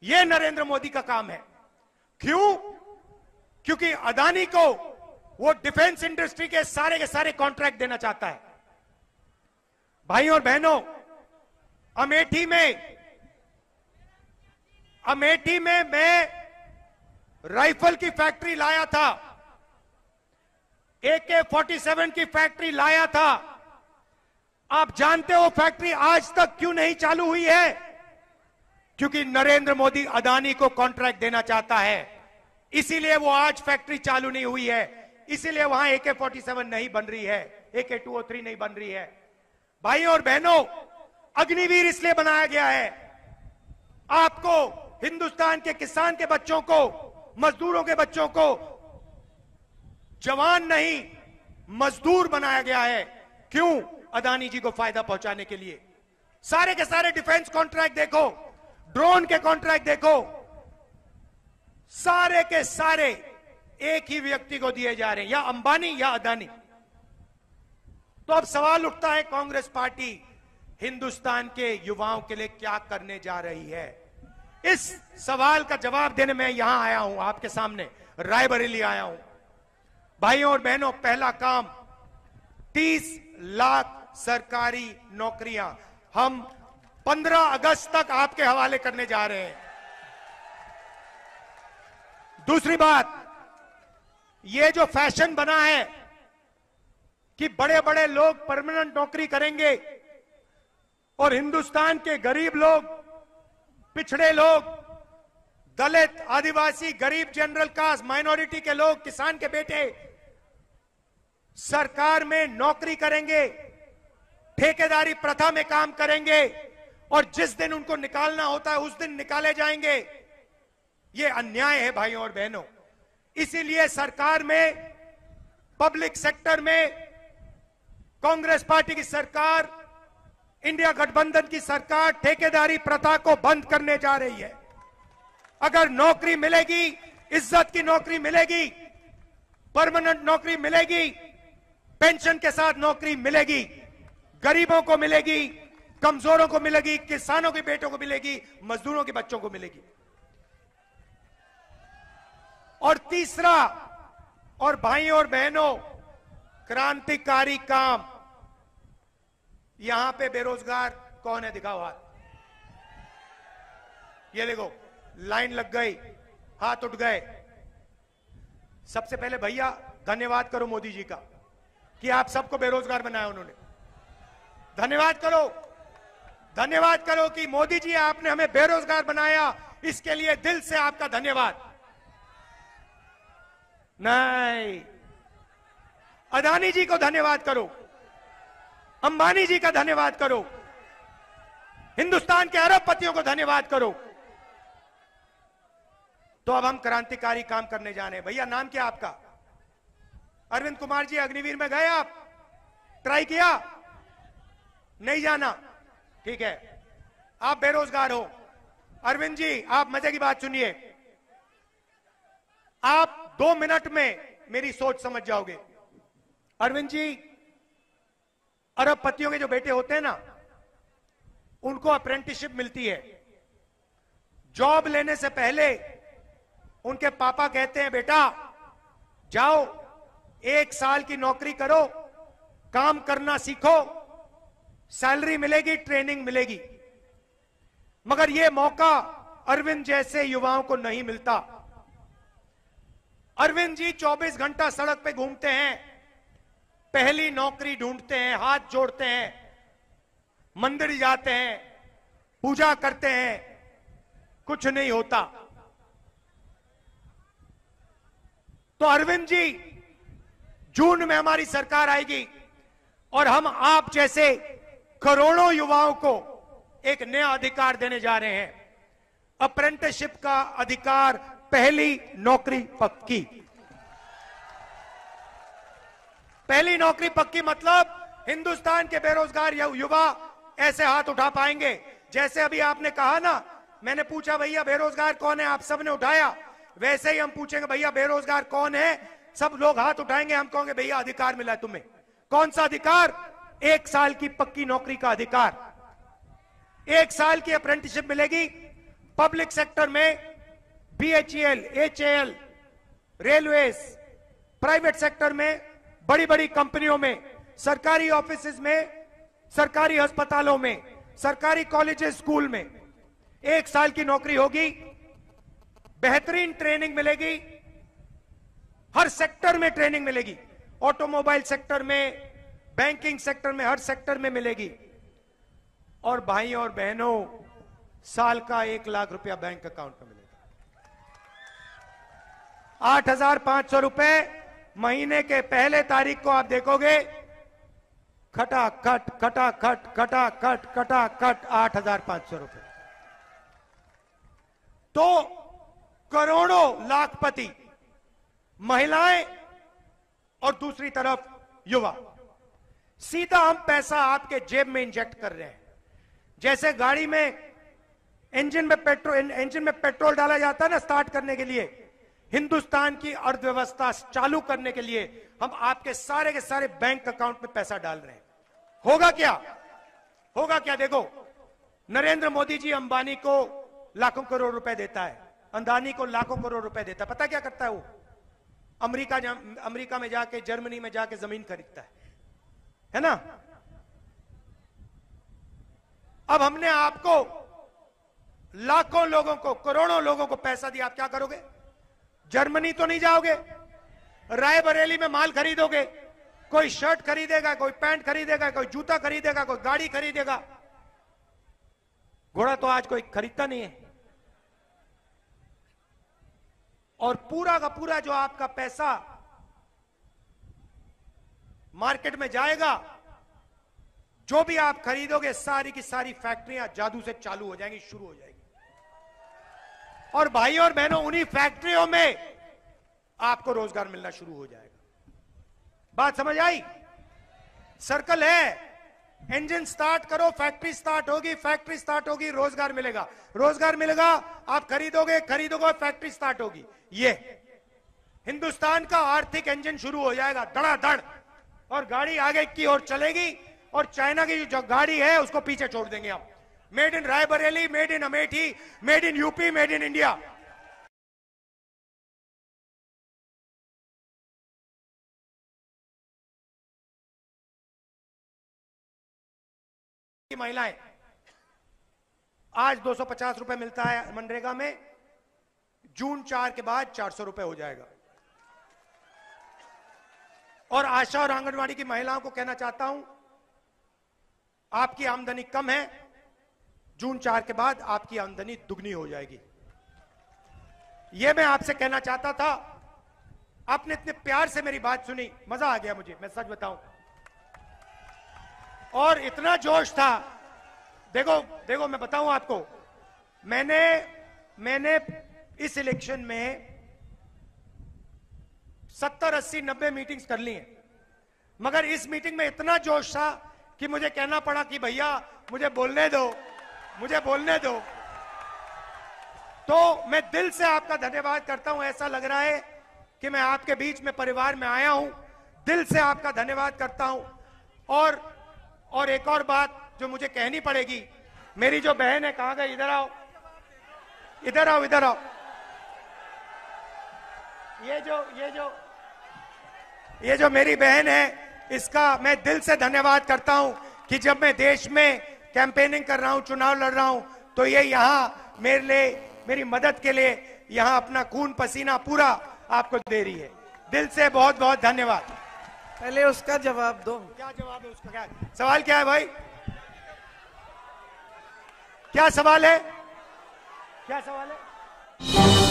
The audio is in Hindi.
यह नरेंद्र मोदी का काम है। क्यों? क्योंकि अदानी को वो डिफेंस इंडस्ट्री के सारे कॉन्ट्रैक्ट देना चाहता है। भाइयों और बहनों, अमेठी में मैं राइफल की फैक्ट्री लाया था, AK-47 की फैक्ट्री लाया था। आप जानते हो फैक्ट्री आज तक क्यों नहीं चालू हुई है? क्योंकि नरेंद्र मोदी अदानी को कॉन्ट्रैक्ट देना चाहता है, इसीलिए वो आज फैक्ट्री चालू नहीं हुई है। इसीलिए वहां AK-47 नहीं बन रही है, AK-203 नहीं बन रही है। भाइयों और बहनों, अग्निवीर इसलिए बनाया गया है, आपको, हिंदुस्तान के किसान के बच्चों को, मजदूरों के बच्चों को जवान नहीं मजदूर बनाया गया है। क्यों? अदानी जी को फायदा पहुंचाने के लिए। सारे के सारे डिफेंस कॉन्ट्रैक्ट देखो, ड्रोन के कॉन्ट्रैक्ट देखो, सारे के सारे एक ही व्यक्ति को दिए जा रहे हैं, या अंबानी या अदानी। तो अब सवाल उठता है, कांग्रेस पार्टी हिंदुस्तान के युवाओं के लिए क्या करने जा रही है? इस सवाल का जवाब देने में यहां आया हूं, आपके सामने रायबरेली आया हूं। भाइयों और बहनों, पहला काम 30 लाख सरकारी नौकरियां हम 15 अगस्त तक आपके हवाले करने जा रहे हैं। दूसरी बात, ये जो फैशन बना है कि बड़े बड़े लोग परमानेंट नौकरी करेंगे और हिंदुस्तान के गरीब लोग, पिछड़े लोग, दलित, आदिवासी, गरीब, जनरल कास्ट, माइनॉरिटी के लोग, किसान के बेटे सरकार में नौकरी करेंगे, ठेकेदारी प्रथा में काम करेंगे और जिस दिन उनको निकालना होता है उस दिन निकाले जाएंगे। यह अन्याय है भाइयों और बहनों। इसीलिए सरकार में, पब्लिक सेक्टर में कांग्रेस पार्टी की सरकार, इंडिया गठबंधन की सरकार ठेकेदारी प्रथा को बंद करने जा रही है। अगर नौकरी मिलेगी, इज्जत की नौकरी मिलेगी, परमानेंट नौकरी मिलेगी, पेंशन के साथ नौकरी मिलेगी, गरीबों को मिलेगी, कमजोरों को मिलेगी, किसानों के बेटों को मिलेगी, मजदूरों के बच्चों को मिलेगी। और तीसरा, और भाइयों और बहनों, क्रांतिकारी काम। यहां पे बेरोजगार कौन है? दिखाओ हाथ। ये देखो, लाइन लग गई, हाथ उठ गए। सबसे पहले भैया धन्यवाद करो मोदी जी का कि आप सबको बेरोजगार बनाया उन्होंने। धन्यवाद करो, धन्यवाद करो कि मोदी जी आपने हमें बेरोजगार बनाया, इसके लिए दिल से आपका धन्यवाद। नहीं, अदानी जी को धन्यवाद करो, अंबानी जी का धन्यवाद करो, हिंदुस्तान के अरबपतियों को धन्यवाद करो। तो अब हम क्रांतिकारी काम करने जा रहे हैं। भैया नाम क्या आपका? अरविंद कुमार जी, अग्निवीर में गए आप? ट्राई किया? नहीं जाना? ठीक है, आप बेरोजगार हो। अरविंद जी, आप मजे की बात सुनिए। आप 2 मिनट में मेरी सोच समझ जाओगे। अरविंद जी, अरबपतियों के जो बेटे होते हैं ना, उनको अप्रेंटिसशिप मिलती है। जॉब लेने से पहले उनके पापा कहते हैं, बेटा जाओ 1 साल की नौकरी करो, काम करना सीखो, सैलरी मिलेगी, ट्रेनिंग मिलेगी। मगर यह मौका अरविंद जैसे युवाओं को नहीं मिलता। अरविंद जी 24 घंटा सड़क पे घूमते हैं, पहली नौकरी ढूंढते हैं, हाथ जोड़ते हैं, मंदिर जाते हैं, पूजा करते हैं, कुछ नहीं होता। तो अरविंद जी, जून में हमारी सरकार आएगी और हम आप जैसे करोड़ों युवाओं को एक नया अधिकार देने जा रहे हैं, अप्रेंटिसशिप का अधिकार, पहली नौकरी पक्की। पहली नौकरी पक्की मतलब हिंदुस्तान के बेरोजगार युवा ऐसे हाथ उठा पाएंगे जैसे अभी आपने कहा ना, मैंने पूछा भैया बेरोजगार कौन है, आप सबने उठाया। वैसे ही हम पूछेंगे भैया बेरोजगार कौन है, सब लोग हाथ उठाएंगे, हम कहेंगे भैया अधिकार मिला तुम्हें। कौन सा अधिकार? 1 साल की पक्की नौकरी का अधिकार। 1 साल की अप्रेंटिसशिप मिलेगी, पब्लिक सेक्टर में BHEL, HAL, railways, private sector में बड़ी बड़ी कंपनियों में, सरकारी ऑफिसेज में, सरकारी अस्पतालों में, सरकारी कॉलेजेस, स्कूल में 1 साल की नौकरी होगी, बेहतरीन ट्रेनिंग मिलेगी, हर सेक्टर में ट्रेनिंग मिलेगी, ऑटोमोबाइल सेक्टर में, बैंकिंग सेक्टर में, हर सेक्टर में मिलेगी। और भाई और बहनों, साल का 1 लाख रुपया बैंक अकाउंट में मिलेगा। 8,500 रुपए महीने के पहले तारीख को आप देखोगे, खटाखट खटाखट खटाखट खटाखट 8,500 रुपए। तो करोड़ों लाखपति महिलाएं और दूसरी तरफ युवा, सीधा हम पैसा आपके जेब में इंजेक्ट कर रहे हैं। जैसे गाड़ी में इंजन में पेट्रोल डाला जाता है ना स्टार्ट करने के लिए, हिंदुस्तान की अर्थव्यवस्था चालू करने के लिए हम आपके सारे के सारे बैंक अकाउंट में पैसा डाल रहे हैं। होगा क्या? होगा क्या? देखो, नरेंद्र मोदी जी अंबानी को लाखों करोड़ रुपए देता है, अंदानी को लाखों करोड़ रुपए देता है। पता क्या करता है वो? अमेरिका में जाके, जर्मनी में जाके जमीन खरीदता है ना? अब हमने आपको लाखों लोगों को, करोड़ों लोगों को पैसा दिया, आप क्या करोगे? जर्मनी तो नहीं जाओगे, रायबरेली में माल खरीदोगे, कोई शर्ट खरीदेगा, कोई पैंट खरीदेगा, कोई जूता खरीदेगा, कोई गाड़ी खरीदेगा। घोड़ा तो आज कोई खरीदता नहीं है। और पूरा का पूरा जो आपका पैसा मार्केट में जाएगा, जो भी आप खरीदोगे, सारी की सारी फैक्ट्रियां जादू से चालू हो जाएंगी, शुरू हो जाएंगी। और भाई और बहनों, उन्हीं फैक्ट्रियों में आपको रोजगार मिलना शुरू हो जाएगा। बात समझ आई? सर्कल है। इंजन स्टार्ट करो, फैक्ट्री स्टार्ट होगी, फैक्ट्री स्टार्ट होगी, रोजगार मिलेगा, रोजगार मिलेगा, आप खरीदोगे, खरीदोगे, फैक्ट्री स्टार्ट होगी। ये हिंदुस्तान का आर्थिक इंजन शुरू हो जाएगा धड़ाधड़, और गाड़ी आगे की ओर चलेगी, और चाइना की जो गाड़ी है उसको पीछे छोड़ देंगे हम। Made in Raebareli, made in Amethi, made in UP, made in India. महिलाएं, आज 250 रुपए मिलता है मनरेगा में, जून 4 के बाद 400 रुपए हो जाएगा। और आशा और आंगनवाड़ी की महिलाओं को कहना चाहता हूं, आपकी आमदनी कम है, जून 4 के बाद आपकी आमदनी दुगनी हो जाएगी। यह मैं आपसे कहना चाहता था। आपने इतने प्यार से मेरी बात सुनी, मजा आ गया मुझे, मैं सच बताऊं। और इतना जोश था, देखो देखो, मैं बताऊं आपको, मैंने इस इलेक्शन में 70, 80, 90 मीटिंग्स कर ली हैं, मगर इस मीटिंग में इतना जोश था कि मुझे कहना पड़ा कि भैया मुझे बोलने दो, मुझे बोलने दो। तो मैं दिल से आपका धन्यवाद करता हूं। ऐसा लग रहा है कि मैं आपके बीच में परिवार में आया हूं। दिल से आपका धन्यवाद करता हूं। और एक और बात जो मुझे कहनी पड़ेगी, मेरी जो बहन है, कहां गई? इधर आओ, इधर आओ, इधर आओ। ये जो मेरी बहन है, इसका मैं दिल से धन्यवाद करता हूं कि जब मैं देश में कैंपेनिंग कर रहा हूं, चुनाव लड़ रहा हूं, तो ये यहां मेरे लिए, मेरी मदद के लिए यहां अपना खून पसीना पूरा आपको दे रही है। दिल से बहुत बहुत धन्यवाद। पहले उसका जवाब दो। क्या जवाब है उसका? क्या सवाल? क्या है भाई? क्या सवाल है? क्या सवाल है?